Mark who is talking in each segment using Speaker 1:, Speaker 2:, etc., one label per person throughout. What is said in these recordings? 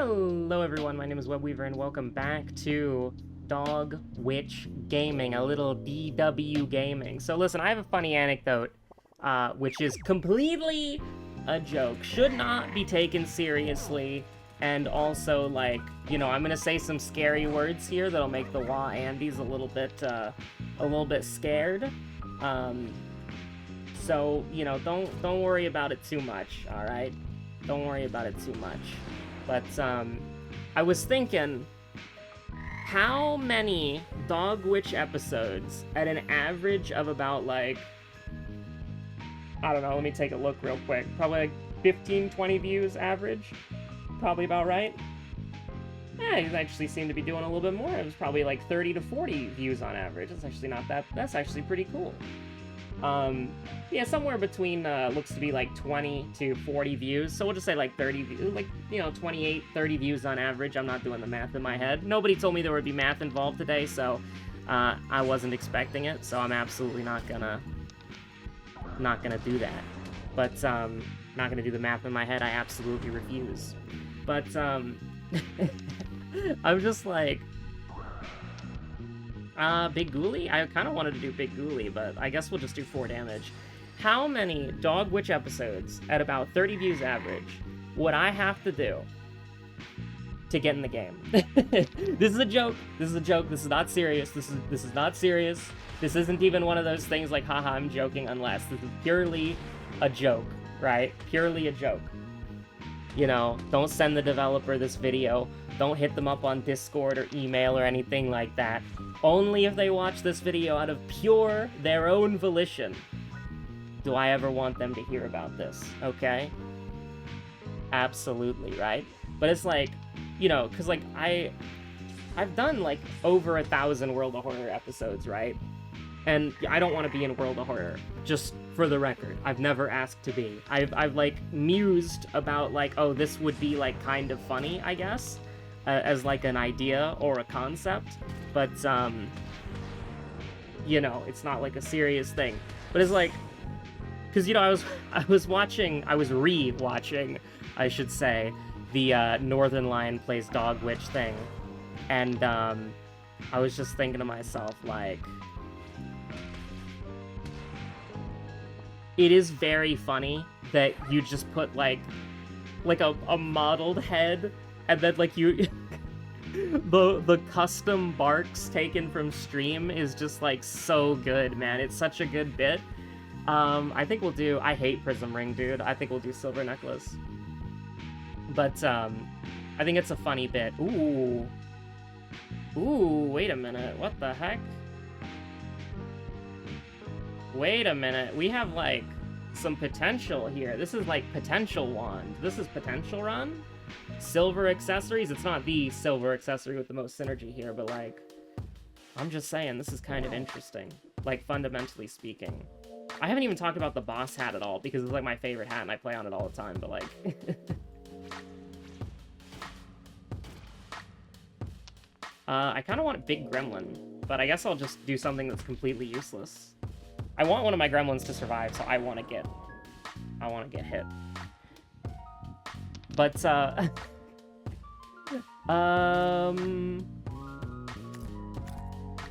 Speaker 1: Hello everyone, my name is Webweaver and welcome back to Dog Witch Gaming, a little DW gaming. So listen, I have a funny anecdote, which is completely a joke, should not be taken seriously, and also, like, you know, I'm gonna say some scary words here that'll make the Wah Andes a little bit scared. So, you know, don't worry about it too much, alright? Don't worry about it too much. But, I was thinking, how many Dog Witch episodes at an average of about, like, I don't know, let me take a look real quick. Probably like 15, 20 views average. Probably about right. Yeah, he actually seemed to be doing a little bit more. It was probably like 30 to 40 views on average. That's actually not that, that's actually pretty cool. Yeah, somewhere between, looks to be like 20 to 40 views. So we'll just say like 30, like, you know, 28, 30 views on average. I'm not doing the math in my head. Nobody told me there would be math involved today, so, I wasn't expecting it. So I'm absolutely not gonna do that. But, not gonna do the math in my head. I absolutely refuse. But, I'm just like, Big Ghoulie? I kind of wanted to do Big Ghoulie, but I guess we'll just do 4 damage. How many Dog Witch episodes at about 30 views average would I have to do to get in the game? This is a joke. This is a joke. This is not serious. This is not serious. This isn't even one of those things like, haha, I'm joking, unless this is purely a joke, right? Purely a joke. You know, don't send the developer this video. Don't hit them up on Discord or email or anything like that. Only if they watch this video out of pure their own volition do I ever want them to hear about this, okay? Absolutely, right? But it's like, you know, because like I've done like over 1,000 World of Horror episodes, right? And I don't want to be in World of Horror, just for the record. I've never asked to be. I've like mused about like, oh, this would be like kind of funny, I guess, as like an idea or a concept, but you know, it's not like a serious thing. But it's like, because, you know, I was re-watching, I should say, the Northern Lion Plays Dog Witch thing, and I was just thinking to myself, like, it is very funny that you just put like a modeled head, and then like you the custom barks taken from stream is just like so good, man. It's such a good bit. I think we'll do, I hate Prism Ring, dude. I think we'll do Silver Necklace. But I think it's a funny bit. Ooh, wait a minute, what the heck? Wait a minute, we have, like, some potential here. This is, like, potential wand. This is potential run? Silver accessories? It's not the silver accessory with the most synergy here, but, like, I'm just saying, this is kind of interesting. Like, fundamentally speaking. I haven't even talked about the boss hat at all, because it's, like, my favorite hat, and I play on it all the time, but, like... I kind of want Big Gremlin, but I guess I'll just do something that's completely useless. I want one of my gremlins to survive, so I want to get hit. But,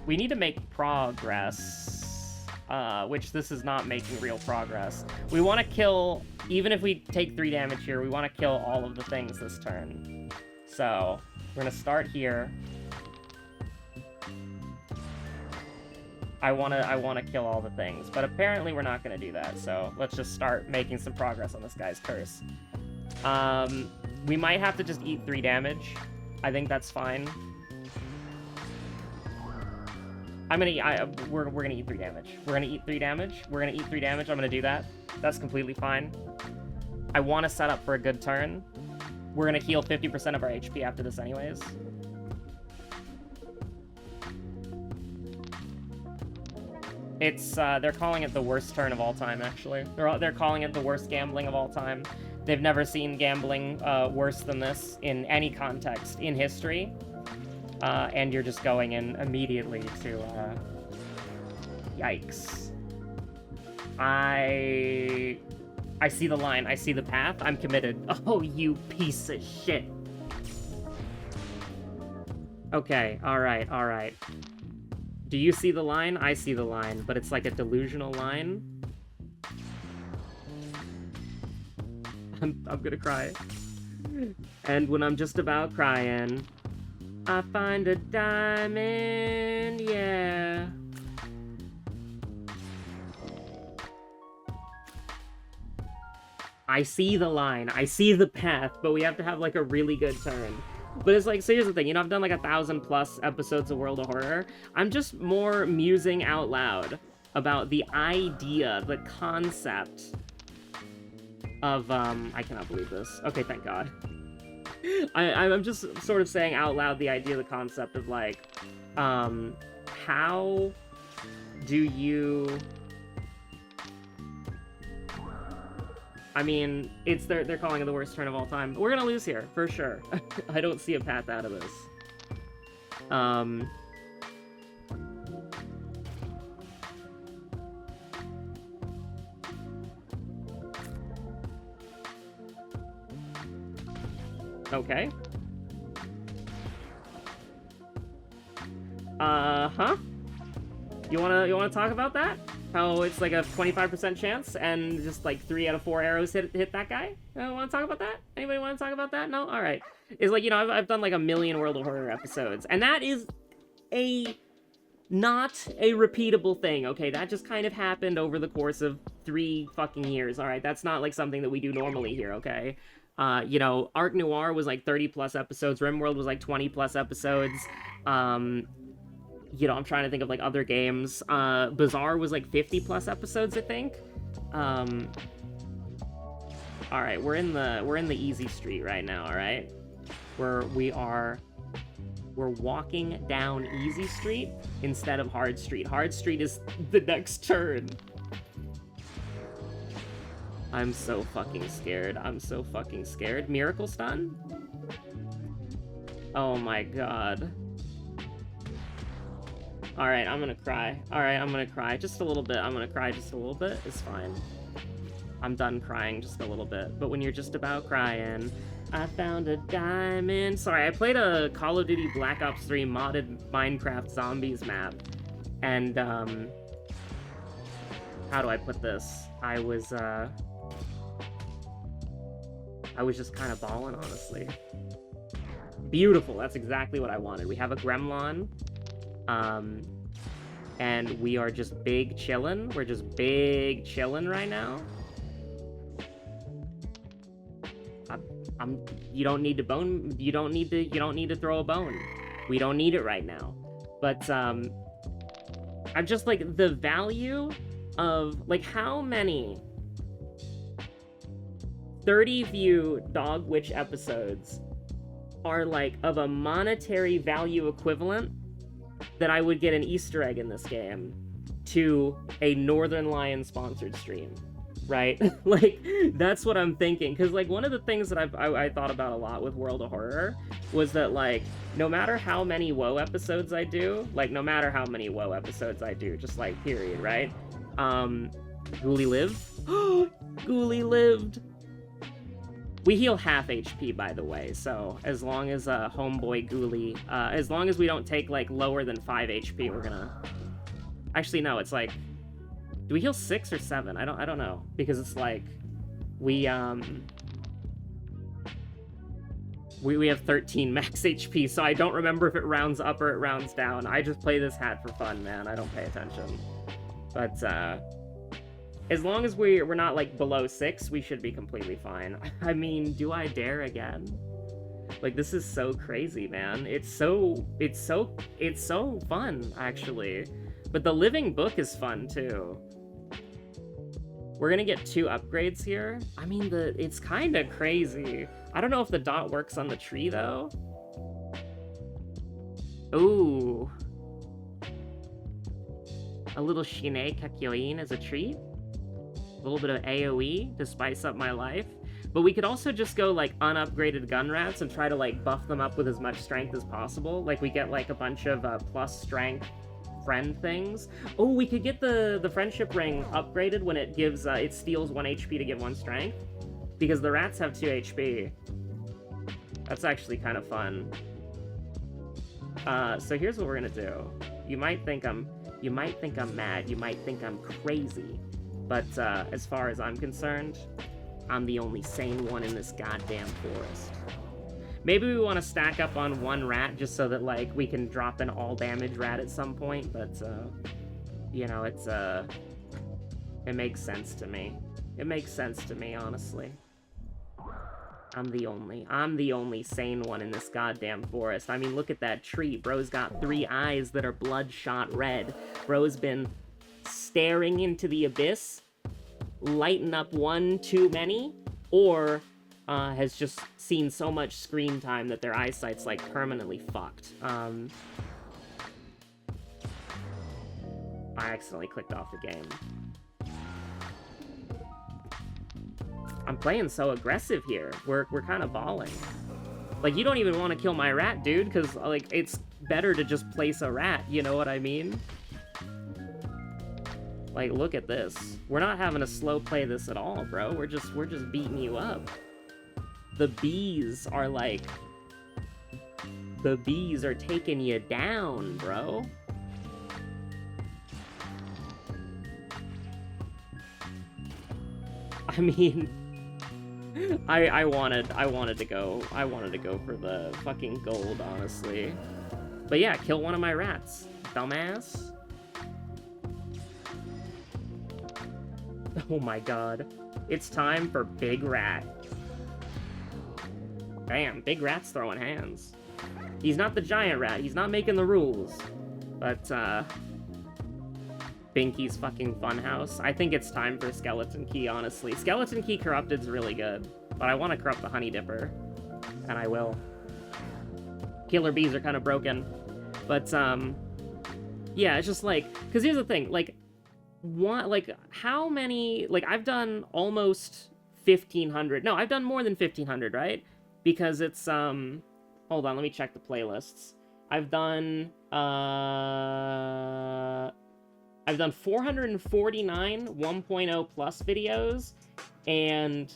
Speaker 1: we need to make progress, which this is not making real progress. We want to kill, even if we take 3 damage here, we want to kill all of the things this turn. So, we're going to start here. I wanna kill all the things, but apparently we're not gonna do that, so let's just start making some progress on this guy's curse. We might have to just eat 3 damage. I think that's fine. We're gonna eat 3 damage. We're gonna eat 3 damage. We're gonna eat 3 damage. I'm gonna do that. That's completely fine. I want to set up for a good turn. We're gonna heal 50% of our HP after this anyways. It's, they're calling it the worst turn of all time, actually. They're calling it the worst gambling of all time. They've never seen gambling worse than this in any context in history. And you're just going in immediately to, yikes. I see the line, I see the path, I'm committed. Oh, you piece of shit. Okay, alright, alright. Do you see the line? I see the line, but it's like a delusional line. I'm gonna cry. And when I'm just about crying, I find a diamond, yeah. I see the line, I see the path, but we have to have like a really good turn. But it's like, so here's the thing, you know, I've done like 1,000+ episodes of World of Horror. I'm just more musing out loud about the idea, the concept of, I cannot believe this. Okay, thank God. I'm just sort of saying out loud the idea, the concept of like, how do you... I mean, it's they're calling it the worst turn of all time. We're gonna lose here, for sure. I don't see a path out of this. Okay. Huh? You wanna talk about that? How it's like a 25% chance and just like 3 out of 4 arrows hit that guy? Want to talk about that? Anybody want to talk about that? No? All right. It's like, you know, I've done like 1,000,000 World of Horror episodes, and that is not a repeatable thing, okay? That just kind of happened over the course of 3 fucking years, all right? That's not like something that we do normally here, okay? You know, Arc Noir was like 30+ episodes, RimWorld was like 20+ episodes, you know, I'm trying to think of like other games. Bazaar was like 50+ episodes, I think. All right, we're in the easy street right now. All right, we're walking down easy street instead of hard street. Hard street is the next turn. I'm so fucking scared. I'm so fucking scared. Miracle Stun? Oh my god. Alright, I'm gonna cry. Alright, I'm gonna cry just a little bit. I'm gonna cry just a little bit. It's fine. I'm done crying just a little bit. But when you're just about crying, I found a diamond. Sorry, I played a Call of Duty Black Ops 3 modded Minecraft Zombies map. And, how do I put this? I was just kind of balling, honestly. Beautiful, that's exactly what I wanted. We have a Gremlin. And we are just big chillin'. We're just big chillin' right now. You don't need to bone. You don't need to throw a bone. We don't need it right now. But I'm just like the value of like how many 30-view Dog Witch episodes are like of a monetary value equivalent that I would get an Easter egg in this game to a Northern Lion sponsored stream, right? Like, that's what I'm thinking. Because, like, one of the things that I thought about a lot with World of Horror was that, like, no matter how many WoW episodes I do, just, like, period, right? Ghoulie lived? Ghoulie lived! We heal half HP, by the way, so as long as homeboy Ghoulie, as long as we don't take, like, lower than 5 HP, we're gonna... Actually, no, it's like... Do we heal 6 or 7? I don't know, because it's like... We have 13 max HP, so I don't remember if it rounds up or it rounds down. I just play this hat for fun, man. I don't pay attention. But, as long as we're not, like, below 6, we should be completely fine. I mean, do I dare again? Like, this is so crazy, man. It's so fun, actually. But the living book is fun, too. We're gonna get 2 upgrades here. I mean, it's kind of crazy. I don't know if the dot works on the tree, though. Ooh. A little Shine Kakyoin as a treat. A little bit of AoE to spice up my life. But we could also just go, like, unupgraded gun rats and try to, like, buff them up with as much strength as possible. Like, we get, like, a bunch of plus strength friend things. Oh, we could get the friendship ring upgraded when it gives, it steals 1 HP to give 1 strength. Because the rats have 2 HP. That's actually kind of fun. So here's what we're gonna do. You might think I'm mad. You might think I'm crazy. But as far as I'm concerned, I'm the only sane one in this goddamn forest. Maybe we want to stack up on one rat just so that, like, we can drop an all-damage rat at some point, but, you know, it makes sense to me. It makes sense to me, honestly. I'm the only sane one in this goddamn forest. I mean, look at that tree. Bro's got 3 eyes that are bloodshot red. Bro's been staring into the abyss, lighting up one too many, or has just seen so much screen time that their eyesight's, like, permanently fucked. I accidentally clicked off the game. I'm playing so aggressive here. We're kind of balling. Like, you don't even want to kill my rat, dude, because, like, it's better to just place a rat, you know what I mean? Like, look at this. We're not having to slow play this at all, bro. We're just beating you up. The bees are, like... The bees are taking you down, bro. I mean... I wanted to go for the fucking gold, honestly. But yeah, kill one of my rats, dumbass. Oh my god. It's time for Big Rat. Damn, Big Rat's throwing hands. He's not the giant rat, he's not making the rules. But, Binky's fucking funhouse. I think it's time for Skeleton Key, honestly. Skeleton Key Corrupted's really good, but I want to corrupt the Honey Dipper, and I will. Killer Bees are kind of broken, but, yeah, it's just like, because here's the thing, like, how many, like, I've done almost 1,500, no, I've done more than 1,500, right? Because it's, hold on, let me check the playlists. I've done 449 1.0 plus videos, and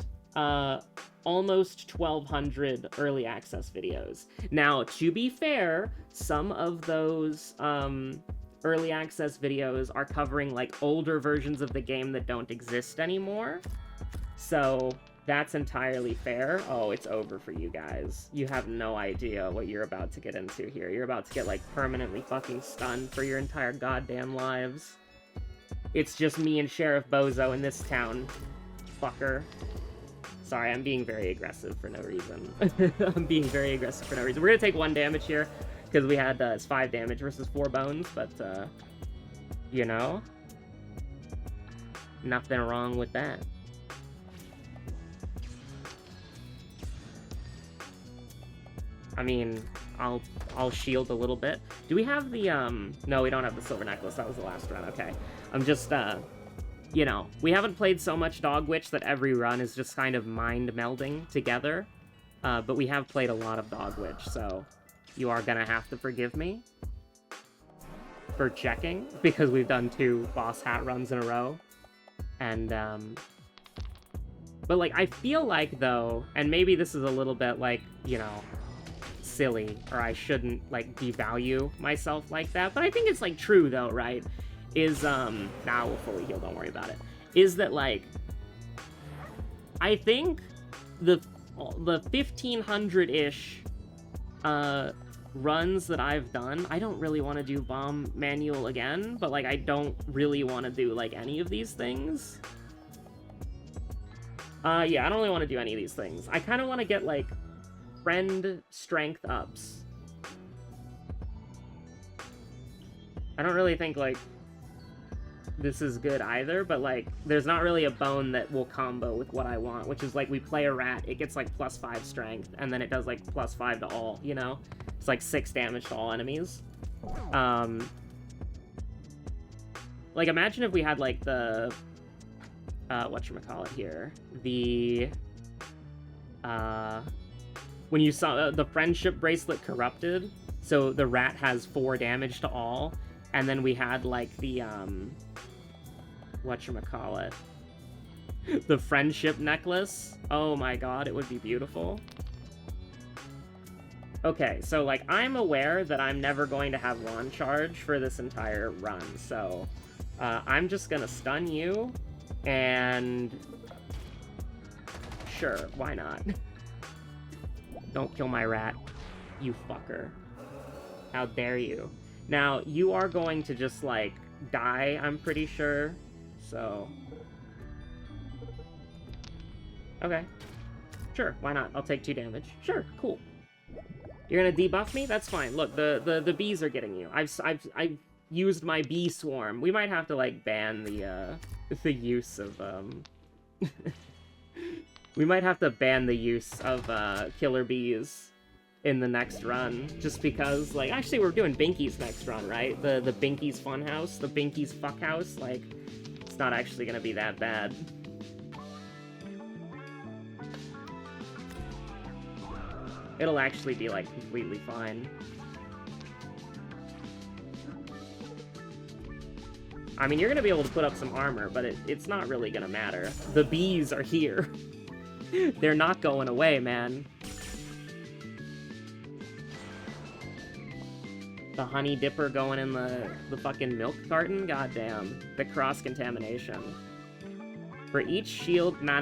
Speaker 1: almost 1,200 early access videos. Now, to be fair, some of those early access videos are covering, like, older versions of the game that don't exist anymore. So that's entirely fair. Oh, it's over for you guys. You have no idea what you're about to get into here. You're about to get, like, permanently fucking stunned for your entire goddamn lives. It's just me and Sheriff Bozo in this town, fucker. Sorry, I'm being very aggressive for no reason. I'm being very aggressive for no reason. We're gonna take 1 damage here, because we had, it's 5 damage versus 4 bones, but, you know, nothing wrong with that. I mean, I'll shield a little bit. Do we have the, no, we don't have the silver necklace. That was the last run. Okay. I'm just, you know, we haven't played so much Dog Witch that every run is just kind of mind melding together. But we have played a lot of Dog Witch, so you are gonna have to forgive me for checking, because we've done 2 boss hat runs in a row. And, but, like, I feel like, though, and maybe this is a little bit, like, you know, silly, or I shouldn't, like, devalue myself like that, but I think it's, like, true, though, right? Is, nah, we'll fully heal, don't worry about it. Is that, like, I think the 1,500-ish, runs that I've done, I don't really want to do Bomb Manual again, but, like, I don't really want to do, like, any of these things. Yeah, I don't really want to do any of these things. I kind of want to get, like, friend strength ups. I don't really think, like, this is good either, but, like, there's not really a bone that will combo with what I want, which is, like, we play a rat, it gets, like, +5 strength, and then it does, like, +5 to all, you know? It's, like, 6 damage to all enemies. Like, imagine if we had, like, the, whatchamacallit here, the, when you saw the friendship bracelet corrupted, so the rat has 4 damage to all, and then we had, like, the, whatchamacallit, the friendship necklace. Oh my god, it would be beautiful. Okay, so, like, I'm aware that I'm never going to have wand charge for this entire run, so I'm just gonna stun you, and sure, why not? Don't kill my rat, you fucker. How dare you? Now, you are going to just, like, die, I'm pretty sure, so... Okay. Sure, why not? I'll take 2 damage. Sure, cool. You're gonna debuff me? That's fine. Look, the bees are getting you. I've used my bee swarm. We might have to, like, ban the use of, we might have to ban the use of, killer bees in the next run, just because, like, actually we're doing Binky's next run, right? The Binky's Funhouse, the Binky's Fuckhouse, like, it's not actually gonna be that bad. It'll actually be, like, completely fine. I mean, you're gonna be able to put up some armor, but it's not really gonna matter. The bees are here. They're not going away, man. The honey dipper going in the fucking milk carton? Goddamn. The cross-contamination. For each shield... Nah.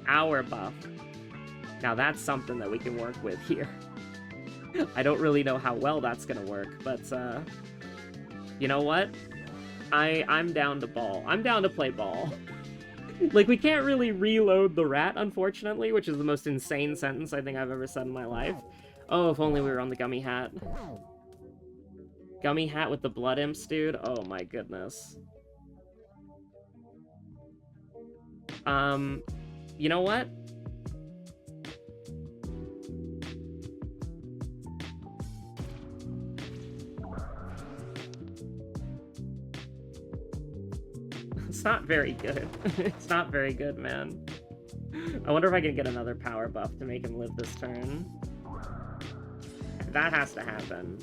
Speaker 1: Hour buff. Now that's something that we can work with here. I don't really know how well that's gonna work, but, you know what? I'm down to ball. I'm down to play ball. Like, we can't really reload the rat, unfortunately, which is the most insane sentence I think I've ever said in my life. Oh, if only we were on the gummy hat. Gummy hat with the blood imps, dude? Oh my goodness. You know what? It's not very good. It's not very good, man. I wonder if I can get another power buff to make him live this turn. That has to happen.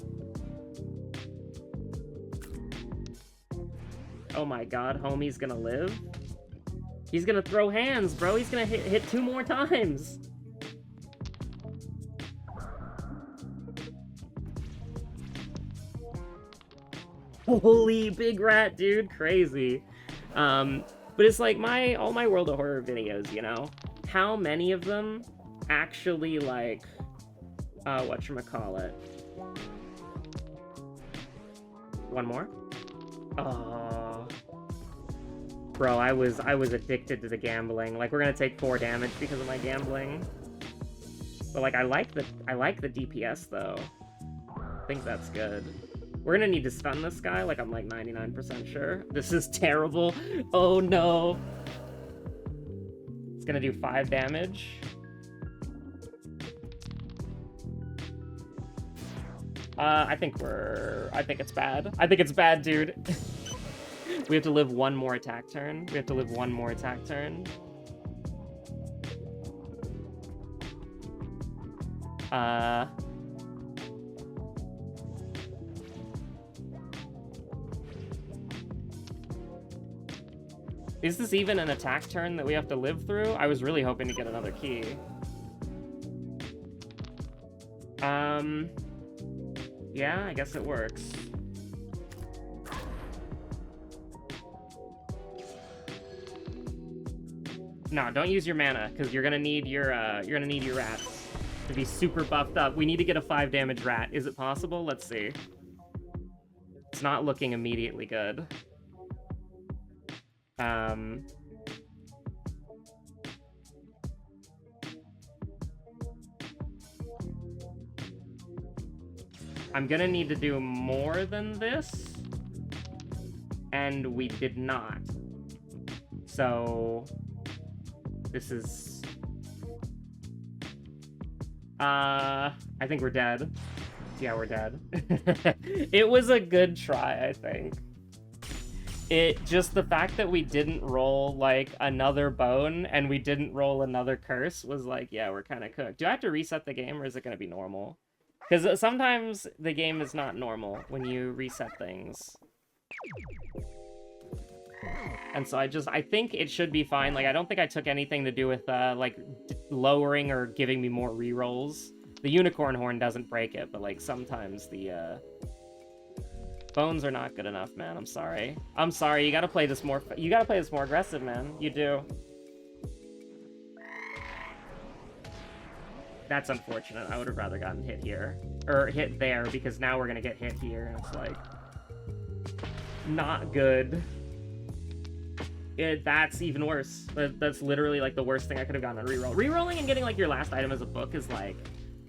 Speaker 1: Oh my god, homie's gonna live? He's gonna throw hands, bro. He's gonna hit 2 more times. Holy big rat, dude. Crazy. But it's like all my World of Horror videos, you know? How many of them actually, like, whatchamacallit? One more? Oh. Bro, I was addicted to the gambling. Like, we're gonna take 4 damage because of my gambling. But, like, I like the DPS, though. I think that's good. We're gonna need to stun this guy, like, I'm, like, 99% sure. This is terrible. Oh, no. It's gonna do 5 damage. I think it's bad. I think it's bad, dude. We have to live 1 more attack turn. We have to live 1 more attack turn. Is this even an attack turn that we have to live through? I was really hoping to get another key. Yeah, I guess it works. No, don't use your mana, because you're gonna need your rats to be super buffed up. We need to get a 5 damage rat. Is it possible? Let's see. It's not looking immediately good. I'm gonna need to do more than this, and we did not. So, this is... I think we're dead. Yeah, we're dead. It was a good try, I think. Just the fact that we didn't roll, like, another bone and we didn't roll another curse was like, yeah, we're kind of cooked. Do I have to reset the game, or is it going to be normal? Because sometimes the game is not normal when you reset things. And so I think it should be fine. Like, I don't think I took anything to do with, like, lowering or giving me more rerolls. The unicorn horn doesn't break it, but, like, sometimes the, bones are not good enough, man. I'm sorry. I'm sorry. You gotta play this more aggressive, man. You do. That's unfortunate. I would have rather gotten hit here. Or hit there, because now we're gonna get hit here, and it's like... not good. That's even worse. That's literally, like, the worst thing I could have gotten on reroll. Rerolling and getting, like, your last item as a book is, like,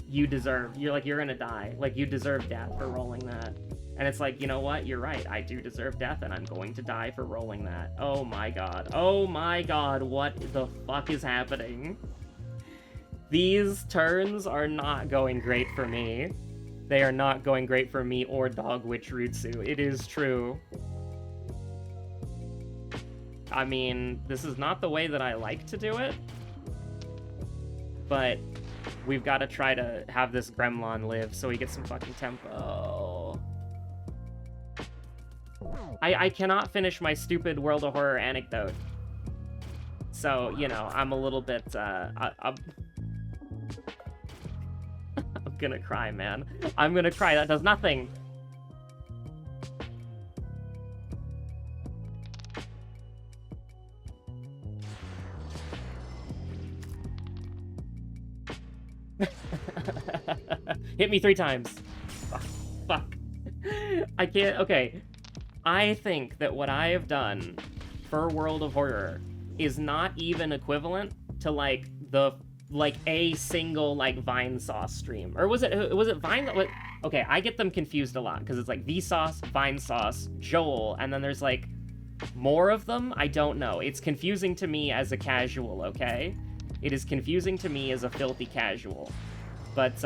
Speaker 1: you're gonna die. Like, you deserve death for rolling that. And it's like, you know what? You're right. I do deserve death, and I'm going to die for rolling that. Oh my god. Oh my god, what the fuck is happening? These turns are not going great for me. They are not going great for me or Dog Witch Rutsu. It is true. I mean, this is not the way that I like to do it. But we've got to try to have this Gremlin live so we get some fucking tempo. I cannot finish my stupid World of Horror anecdote. So, you know, I'm a little bit, I'm gonna cry, man. I'm gonna cry. That does nothing. Hit me 3 times. Fuck. I can't... Okay. I think that what I have done for World of Horror is not even equivalent to, like, a single, like, Vinesauce stream. Or was it Vine? Okay, I get them confused a lot, because it's, like, Vsauce, Vinesauce, Joel, and then there's, like, more of them? I don't know. It's confusing to me as a casual, okay? It is confusing to me as a filthy casual. But,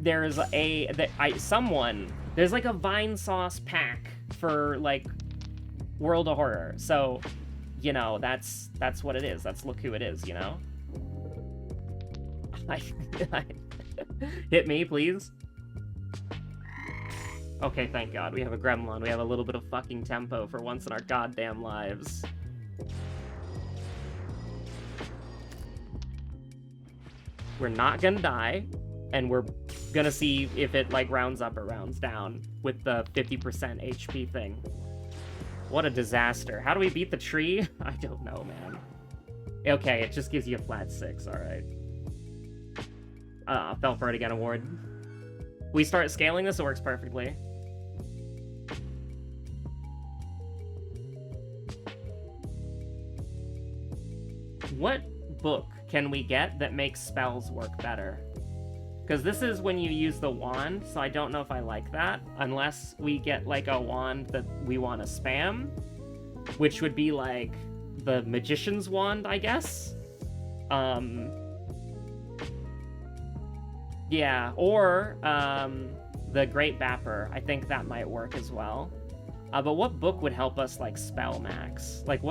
Speaker 1: there's like a Vinesauce pack for, like, World of Horror. So, you know, that's what it is. Look who it is, you know? Hit me, please. Okay, thank God. We have a Gremlin. We have a little bit of fucking tempo for once in our goddamn lives. We're not gonna die, and we're gonna see if it, like, rounds up or rounds down with the 50% HP thing. What a disaster. How do we beat the tree? I don't know, man. Okay, it just gives you a flat 6, alright. Fell for it again award. We start scaling this, it works perfectly. What book can we get that makes spells work better? Because this is when you use the wand, so I don't know if I like that, unless we get, like, a wand that we want to spam, which would be, like, the Magician's Wand, I guess? Yeah, or, the Great Bapper. I think that might work as well. But what book would help us, like, spell max? Like,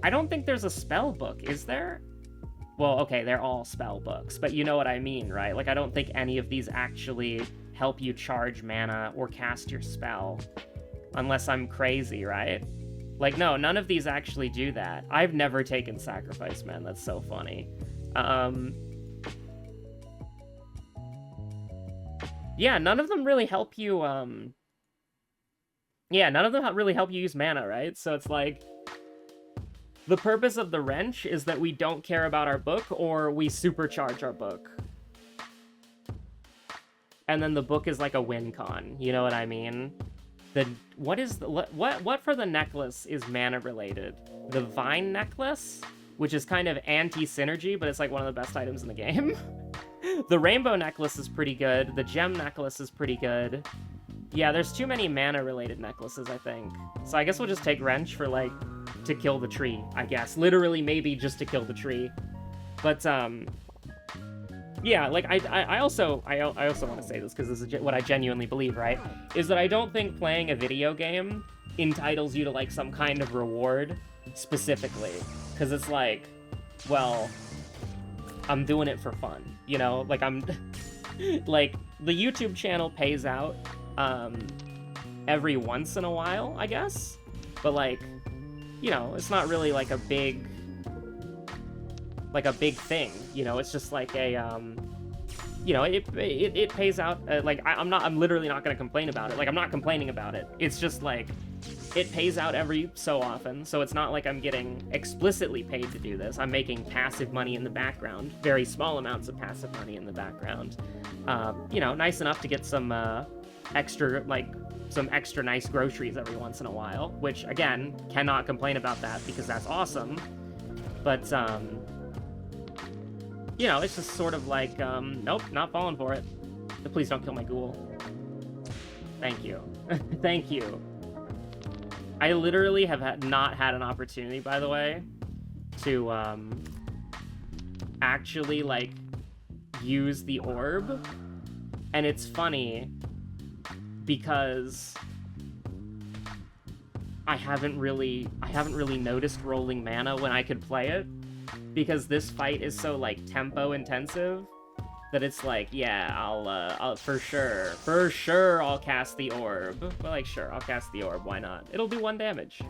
Speaker 1: I don't think there's a spell book, is there? Well, okay, they're all spell books, but you know what I mean, right? Like, I don't think any of these actually help you charge mana or cast your spell. Unless I'm crazy, right? Like, no, none of these actually do that. I've never taken Sacrifice, man. That's so funny. Yeah, none of them really help you, yeah, none of them really help you use mana, right? So it's like... The purpose of the wrench is that we don't care about our book, or we supercharge our book. And then the book is like a win con, you know what I mean? What for the necklace is mana related? The Vine necklace, which is kind of anti-synergy, but it's like one of the best items in the game. The rainbow necklace is pretty good. The gem necklace is pretty good. Yeah, there's too many mana related necklaces, I think. So I guess we'll just take wrench for, like, to kill the tree, I guess. Literally, maybe just to kill the tree. But, yeah, like, I also want to say this, because this is what I genuinely believe, right? Is that I don't think playing a video game entitles you to, like, some kind of reward specifically. Because it's like, well, I'm doing it for fun, you know? Like, like, the YouTube channel pays out, every once in a while, I guess? But, like, you know, it's not really, like, a big... like a big thing, you know. It's just like a you know, it pays out. Like I'm literally not gonna complain about it. Like I'm not complaining about it. It's just like it pays out every so often, so it's not like I'm getting explicitly paid to do this. I'm making passive money in the background, very small amounts of passive money in the background. You know, nice enough to get some extra, like, some extra nice groceries every once in a while, which, again, cannot complain about that because that's awesome. But, you know, it's just sort of like, nope, not falling for it. Please don't kill my ghoul. Thank you. Thank you. I literally have not had an opportunity, by the way, to actually, like, use the orb. And it's funny because I haven't really noticed rolling mana when I could play it, because this fight is so, like, tempo intensive that it's like, yeah, I'll for sure I'll cast the orb. But, like, sure, I'll cast the orb, why not? It'll do 1 damage.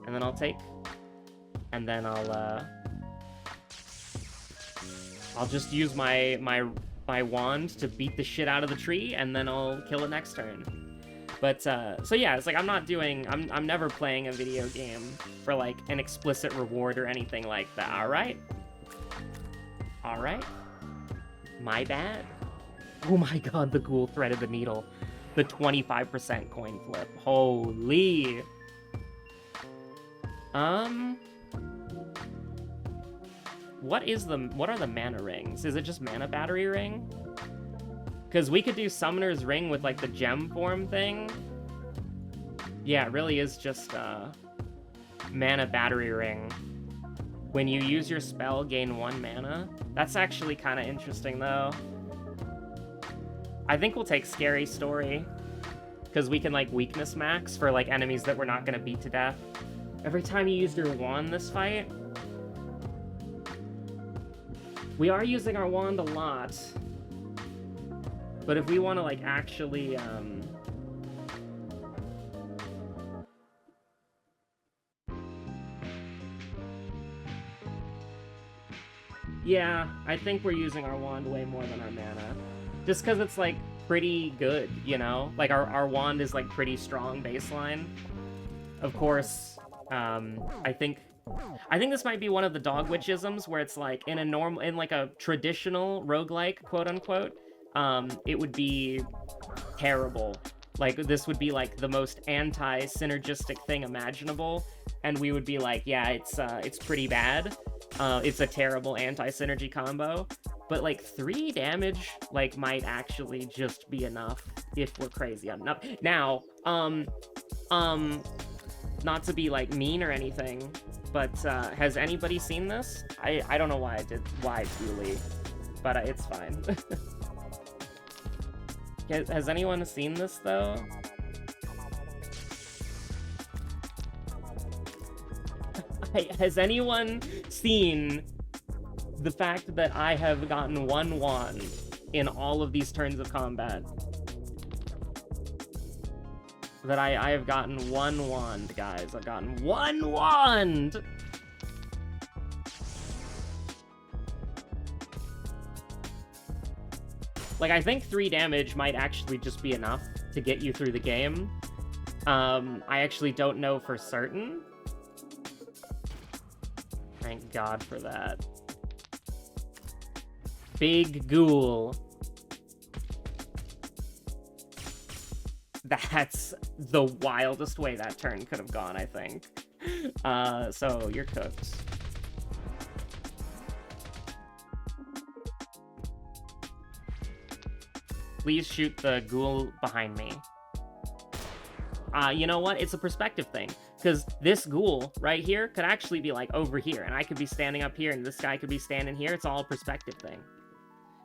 Speaker 1: And then I'll take, and then I'll just use my wand to beat the shit out of the tree, and then I'll kill it next turn. But, so yeah, it's like I'm never playing a video game for, like, an explicit reward or anything like that. Alright? Alright? My bad. Oh my god, the ghoul threaded the needle. The 25% coin flip. Holy. What are the mana rings? Is it just mana battery ring? Because we could do Summoner's Ring with, like, the gem form thing. Yeah, it really is just, mana battery ring. When you use your spell, gain 1 mana. That's actually kind of interesting, though. I think we'll take Scary Story, because we can, like, weakness max for, like, enemies that we're not going to beat to death. Every time you used your wand this fight... We are using our wand a lot. But if we want to, like, actually, yeah, I think we're using our wand way more than our mana. Just because it's, like, pretty good, you know? Like, our wand is, like, pretty strong baseline. Of course, I think this might be one of the dog witchisms where it's, like, in like, a traditional roguelike, quote-unquote, it would be terrible. Like, this would be, like, the most anti-synergistic thing imaginable, and we would be like, yeah, it's pretty bad. It's a terrible anti-synergy combo, but, like, 3 damage, like, might actually just be enough if we're crazy enough. Now, not to be, like, mean or anything, but, has anybody seen this? I don't know why Julie, but it's fine. Has anyone seen this, though? Has anyone seen the fact that I have gotten 1 wand in all of these turns of combat? That I have gotten 1 wand, guys. I've gotten 1 wand! Like, I think 3 damage might actually just be enough to get you through the game. I actually don't know for certain. Thank God for that. Big ghoul. That's the wildest way that turn could have gone, I think. So, you're cooked. Please shoot the ghoul behind me. You know what? It's a perspective thing. Because this ghoul right here could actually be, like, over here. And I could be standing up here, and this guy could be standing here. It's all a perspective thing.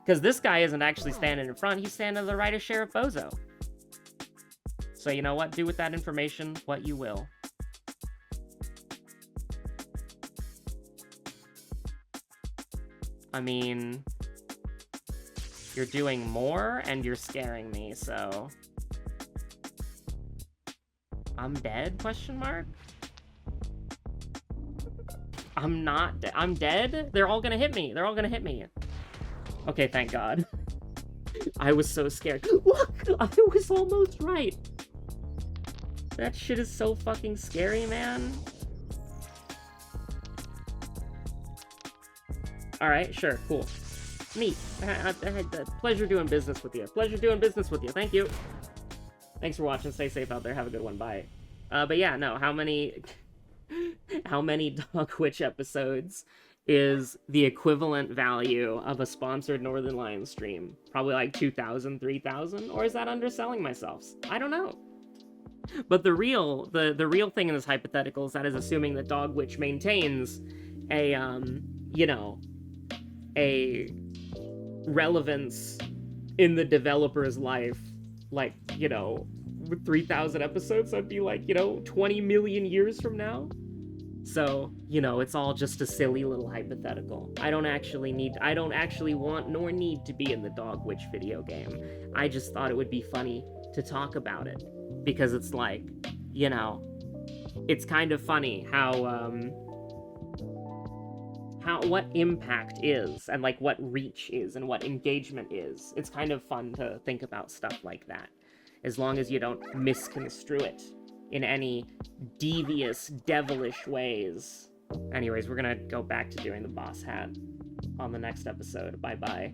Speaker 1: Because this guy isn't actually standing in front. He's standing to the right of Sheriff Bozo. So, you know what? Do with that information what you will. I mean... You're doing more, and you're scaring me, so... I'm dead, question mark? I'm not I'm dead? They're all gonna hit me. They're all gonna hit me. Okay, thank God. I was so scared. Look! I was almost right. That shit is so fucking scary, man. Alright, sure, cool. Neat. I had the pleasure doing business with you. Pleasure doing business with you. Thank you. Thanks for watching. Stay safe out there. Have a good one. Bye. But yeah, no, how many Dog Witch episodes is the equivalent value of a sponsored Northern Lions stream? Probably like 2,000, 3,000? Or is that underselling myself? I don't know. But the real thing in this hypothetical is that is assuming that Dog Witch maintains a, you know, a relevance in the developer's life, like, you know, with 3,000 episodes, that'd be like, you know, 20 million years from now. So, you know, it's all just a silly little hypothetical. I don't actually want nor need to be in the Dog Witch video game. I just thought it would be funny to talk about it, because it's like, you know, it's kind of funny how what impact is, and like what reach is, and what engagement is. It's kind of fun to think about stuff like that, as long as you don't misconstrue it in any devious, devilish ways. Anyways, we're gonna go back to doing the boss hat on the next episode. Bye-bye.